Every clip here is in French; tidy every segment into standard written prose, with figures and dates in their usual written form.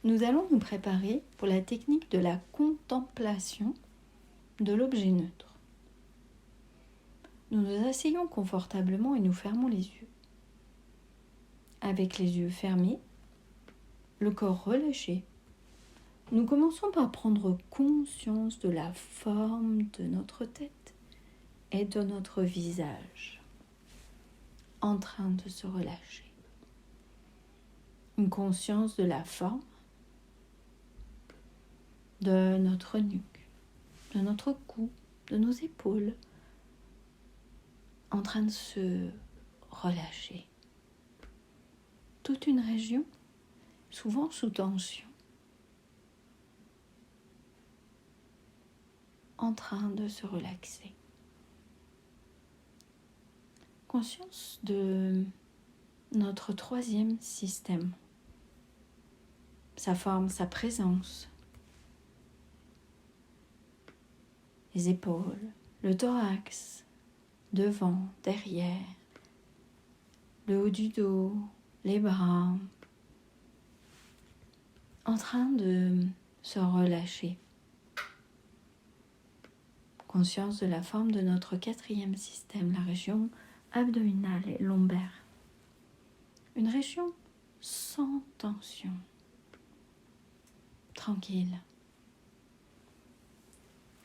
nous allons nous préparer pour la technique de la contemplation de l'objet neutre. Nous nous asseyons confortablement et nous fermons les yeux. Avec les yeux fermés, le corps relâché, nous commençons par prendre conscience de la forme de notre tête et de notre visage en train de se relâcher. Une conscience de la forme de notre nuque, de notre cou, de nos épaules, en train de se relâcher. Toute une région, souvent sous tension, en train de se relaxer. Conscience de notre troisième système, sa forme, sa présence, les épaules, le thorax, devant, derrière, le haut du dos, les bras, en train de se relâcher. Conscience de la forme de notre quatrième système, la région abdominale et lombaire. Une région sans tension, tranquille.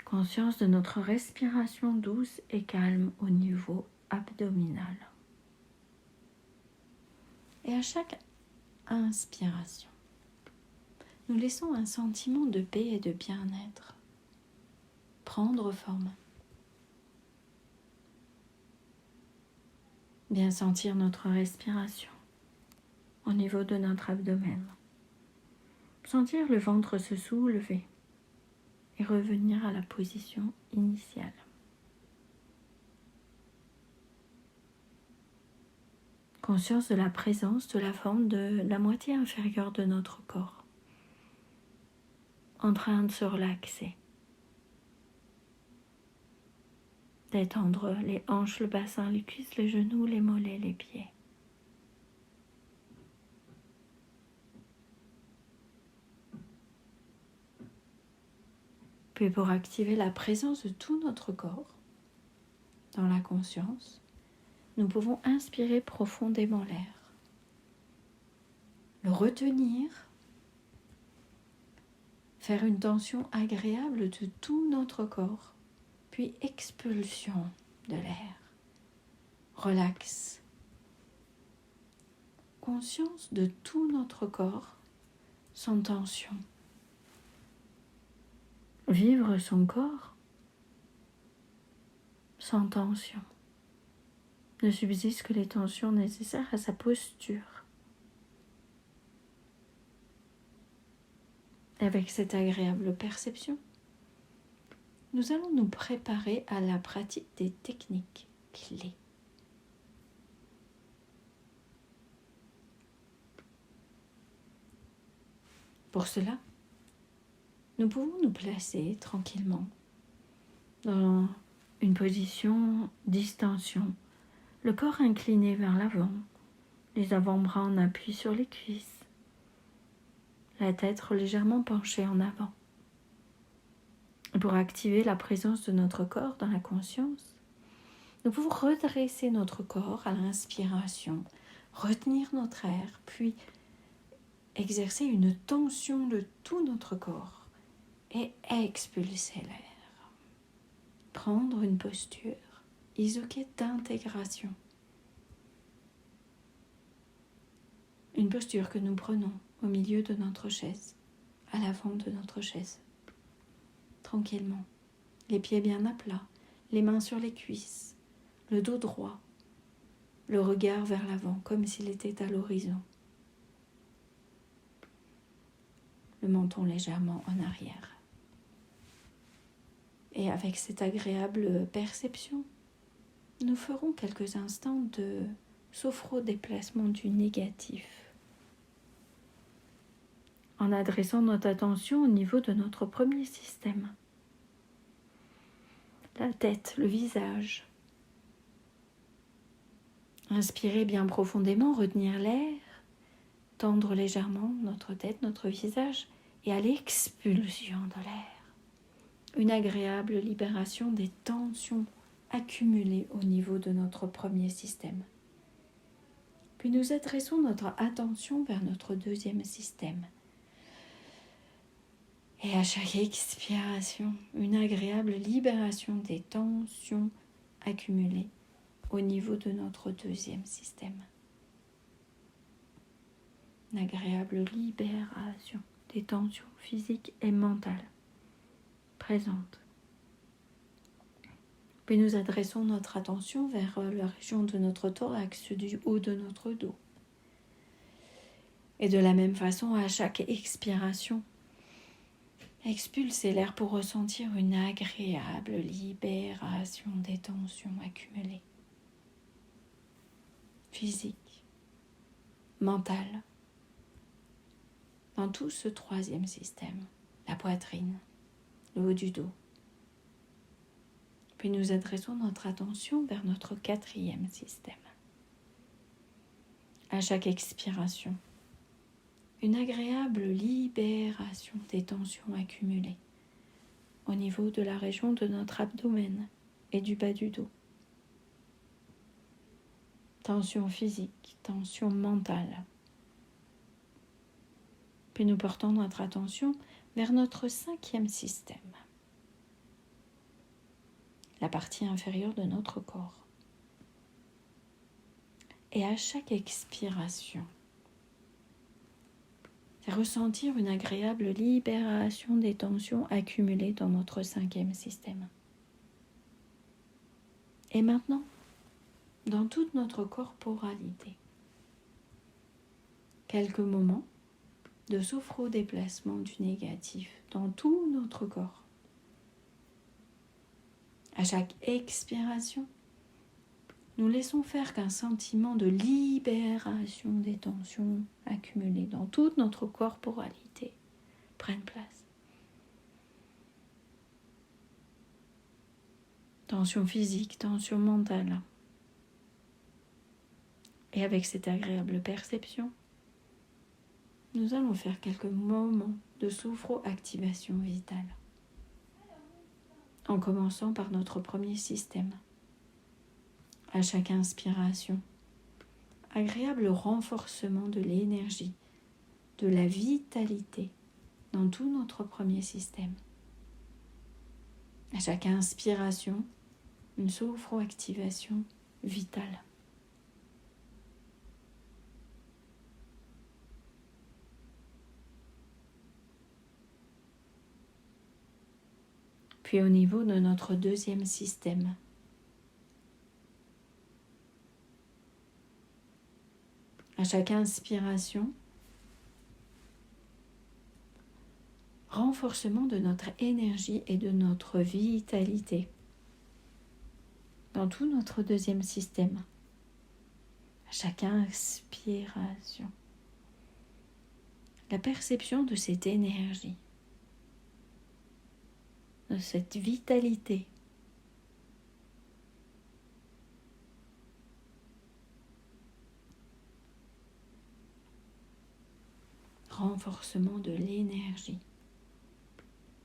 Conscience de notre respiration douce et calme au niveau abdominal. Et à chaque inspiration, nous laissons un sentiment de paix et de bien-être prendre forme. Bien sentir notre respiration au niveau de notre abdomen. Sentir le ventre se soulever et revenir à la position initiale. Conscience de la présence de la forme de la moitié inférieure de notre corps, en train de se relaxer. Détendre les hanches, le bassin, les cuisses, les genoux, les mollets, les pieds. Puis pour activer la présence de tout notre corps dans la conscience, nous pouvons inspirer profondément l'air, le retenir, faire une tension agréable de tout notre corps, puis expulsion de l'air. Relax. Conscience de tout notre corps sans tension. Vivre son corps sans tension. Ne subsiste que les tensions nécessaires à sa posture. Avec cette agréable perception, nous allons nous préparer à la pratique des techniques clés. Pour cela, nous pouvons nous placer tranquillement dans une position distension, le corps incliné vers l'avant, les avant-bras en appui sur les cuisses, la tête légèrement penchée en avant. Pour activer la présence de notre corps dans la conscience, nous pouvons redresser notre corps à l'inspiration, retenir notre air, puis exercer une tension de tout notre corps et expulser l'air. Prendre une posture isoké d'intégration. Une posture que nous prenons au milieu de notre chaise, à l'avant de notre chaise. Tranquillement, les pieds bien à plat, les mains sur les cuisses, le dos droit, le regard vers l'avant comme s'il était à l'horizon. Le menton légèrement en arrière. Et avec cette agréable perception, nous ferons quelques instants de sophro-déplacement du négatif, en adressant notre attention au niveau de notre premier système. La tête, le visage. Inspirez bien profondément, retenir l'air tendre légèrement notre tête, notre visage, et à l'expulsion de l'air, une agréable libération des tensions accumulées au niveau de notre premier système. Puis nous adressons notre attention vers notre deuxième système. Et à chaque expiration, une agréable libération des tensions accumulées au niveau de notre deuxième système. Une agréable libération des tensions physiques et mentales présentes. Puis nous adressons notre attention vers la région de notre thorax, du haut de notre dos. Et de la même façon, à chaque expiration, expulsez l'air pour ressentir une agréable libération des tensions accumulées, physiques, mentales, dans tout ce troisième système, la poitrine, le haut du dos. Puis nous adressons notre attention vers notre quatrième système. À chaque expiration, une agréable libération des tensions accumulées au niveau de la région de notre abdomen et du bas du dos. Tension physique, tension mentale. Puis nous portons notre attention vers notre cinquième système, la partie inférieure de notre corps. Et à chaque expiration, ressentir une agréable libération des tensions accumulées dans notre cinquième système. Et maintenant, dans toute notre corporalité, quelques moments de sophro-déplacement du négatif dans tout notre corps. À chaque expiration, nous laissons faire qu'un sentiment de libération des tensions accumulées dans toute notre corporalité prenne place. Tension physique, tension mentale. Et avec cette agréable perception, nous allons faire quelques moments de sophro-activation vitale. En commençant par notre premier système. À chaque inspiration, agréable renforcement de l'énergie, de la vitalité dans tout notre premier système. À chaque inspiration, une sophro-activation vitale. Puis au niveau de notre deuxième système, à chaque inspiration, renforcement de notre énergie et de notre vitalité dans tout notre deuxième système. À chaque inspiration, la perception de cette énergie, de cette vitalité. Renforcement de l'énergie,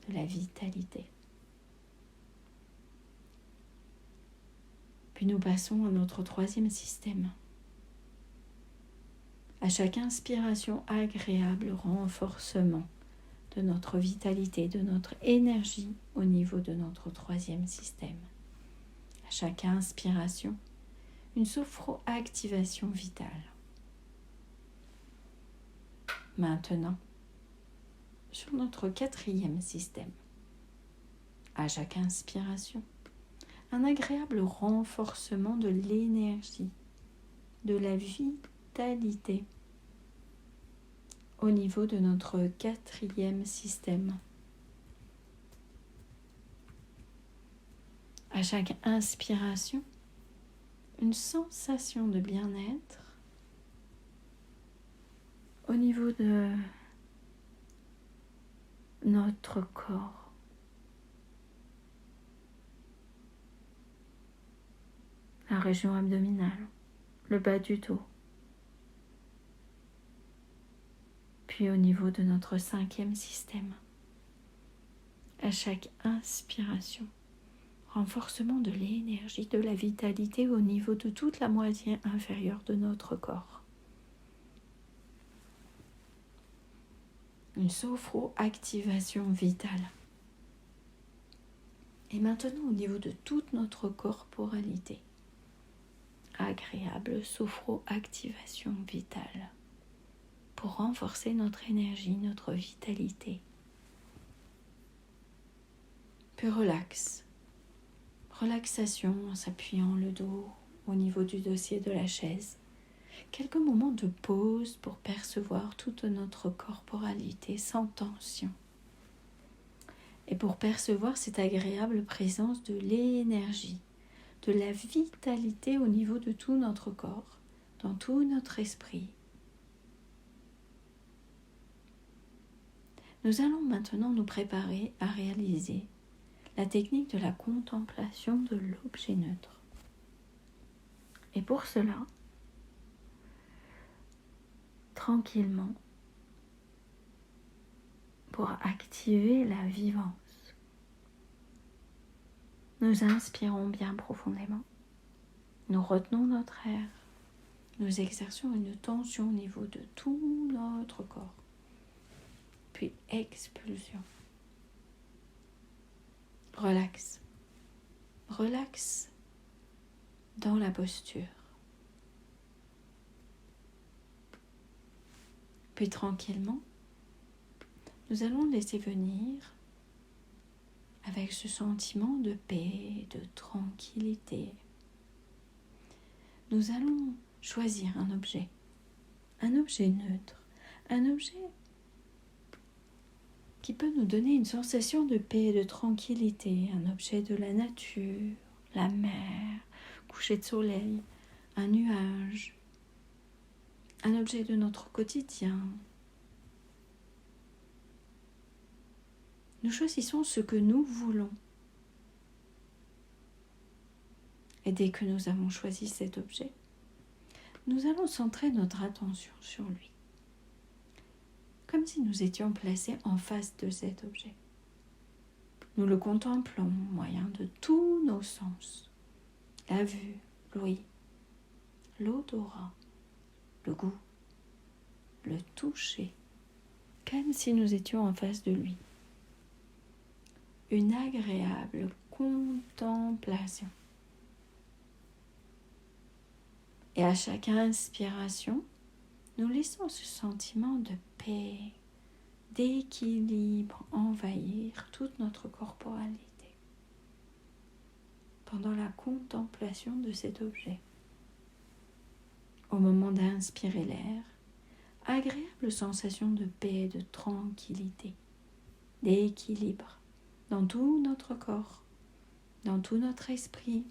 de la vitalité. Puis nous passons à notre troisième système. À chaque inspiration, agréable renforcement de notre vitalité, de notre énergie au niveau de notre troisième système. À chaque inspiration, une sophro-activation vitale. Maintenant, sur notre quatrième système, à chaque inspiration, un agréable renforcement de l'énergie, de la vitalité au niveau de notre quatrième système. À chaque inspiration, une sensation de bien-être au niveau de notre corps. La région abdominale, le bas du dos. puis au niveau de notre 5e système. À chaque inspiration, renforcement de l'énergie, de la vitalité au niveau de toute la moitié inférieure de notre corps. Une sophro-activation vitale. Et maintenant au niveau de toute notre corporalité. Agréable sophro-activation vitale pour renforcer notre énergie, notre vitalité. Puis relax. Relaxation en s'appuyant le dos au niveau du dossier de la chaise. Quelques moments de pause pour percevoir toute notre corporalité sans tension. Et pour percevoir cette agréable présence de l'énergie, de la vitalité au niveau de tout notre corps, dans tout notre esprit. Nous allons maintenant nous préparer à réaliser la technique de la contemplation de l'objet neutre. Et pour cela, tranquillement, pour activer la vivance, nous inspirons bien profondément, nous retenons notre air, nous exerçons une tension au niveau de tout notre corps, puis expulsion. Relax. Relax dans la posture. Puis tranquillement, nous allons laisser venir avec ce sentiment de paix, de tranquillité. Nous allons choisir un objet neutre, un objet qui peut nous donner une sensation de paix et de tranquillité, un objet de la nature, la mer, coucher de soleil, un nuage, un objet de notre quotidien. Nous choisissons ce que nous voulons. Et dès que nous avons choisi cet objet, nous allons centrer notre attention sur lui, comme si nous étions placés en face de cet objet. Nous le contemplons au moyen de tous nos sens, la vue, l'ouïe, l'odorat, le goût, le toucher, comme si nous étions en face de lui. Une agréable contemplation. Et à chaque inspiration, nous laissons ce sentiment de paix, d'équilibre envahir toute notre corporalité pendant la contemplation de cet objet. Au moment d'inspirer l'air, agréable sensation de paix, de tranquillité, d'équilibre dans tout notre corps, dans tout notre esprit,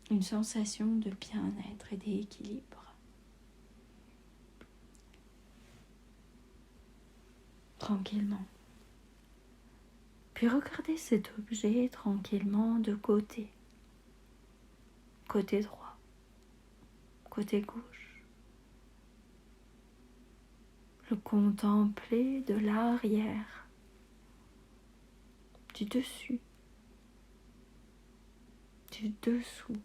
une sensation de bien-être et d'équilibre. Tranquillement. Puis regardez cet objet tranquillement de côté. Côté droit, côté gauche. Le contempler de l'arrière, du dessus, du dessous.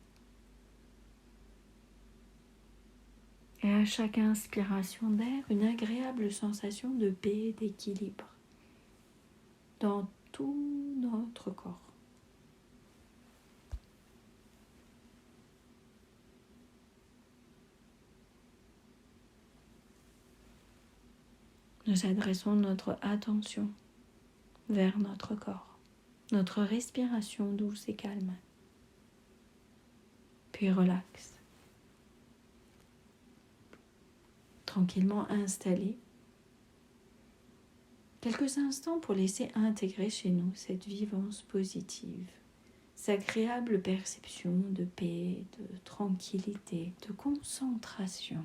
Et à chaque inspiration d'air, une agréable sensation de paix et d'équilibre dans tout notre corps. Nous adressons notre attention vers notre corps, notre respiration douce et calme. Puis relax. Tranquillement installé. Quelques instants pour laisser intégrer chez nous cette vivance positive, cette agréable perception de paix, de tranquillité, de concentration.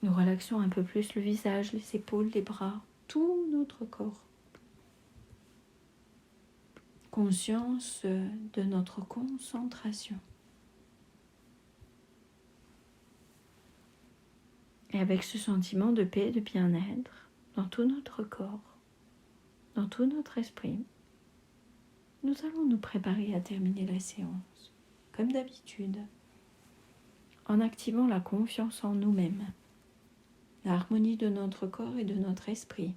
Nous relaxons un peu plus le visage, les épaules, les bras, tout notre corps. conscience de notre concentration. Et avec ce sentiment de paix et de bien-être dans tout notre corps, dans tout notre esprit, nous allons nous préparer à terminer la séance, comme d'habitude, en activant la confiance en nous-mêmes, l'harmonie de notre corps et de notre esprit,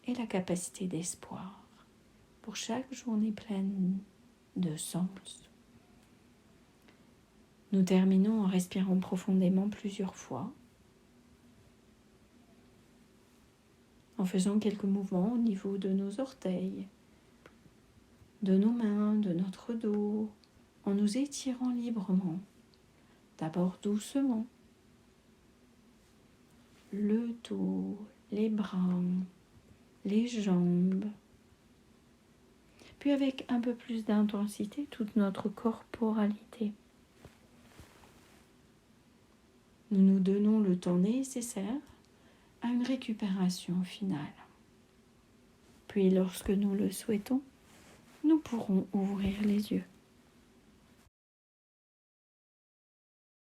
et la capacité d'espoir pour chaque journée pleine de sens. Nous terminons en respirant profondément plusieurs fois, en faisant quelques mouvements au niveau de nos orteils, de nos mains, de notre dos, en nous étirant librement, d'abord doucement, le dos, les bras, les jambes, puis avec un peu plus d'intensité, toute notre corporalité. Nous nous donnons le temps nécessaire à une récupération finale. Puis lorsque nous le souhaitons, nous pourrons ouvrir les yeux.